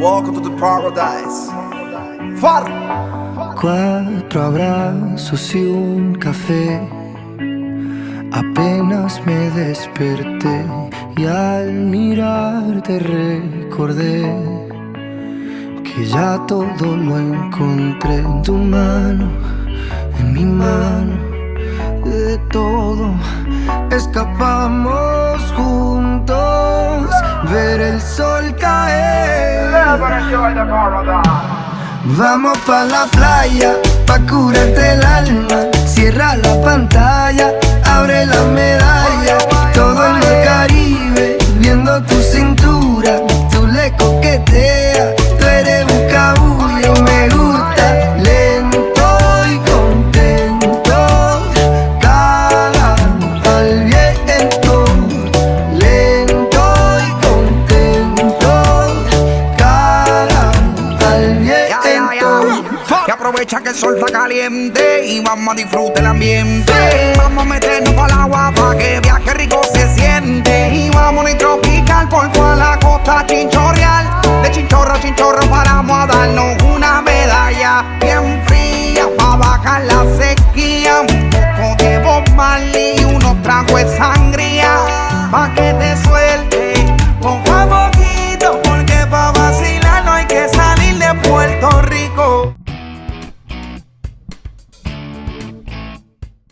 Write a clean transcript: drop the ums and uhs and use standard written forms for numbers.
Welcome to the paradise. Far. 4 abrazos y un café. Apenas me desperté y al mirarte recordé que ya todo lo encontré en tu mano, en mi mano. De todo escapamos juntos, ver el sol caer. Vamos pa' la playa, pa' curarte el alma. Cierra la pantalla, abre la medalla. Todo el mar Caribe, viendo tu cintura. Tú le coqueteas, tú eres buscabullo. Me gusta lento y contento. Cara al viento, lento y contento. Cara al viento. Y aprovecha que el sol está caliente y vamos a disfrutar el ambiente. Vamos a meternos para el agua para que viaje rico se siente. Y vamos a tropical por toda la costa chinchorreal. De chinchorro a chinchorro paramos a darnos una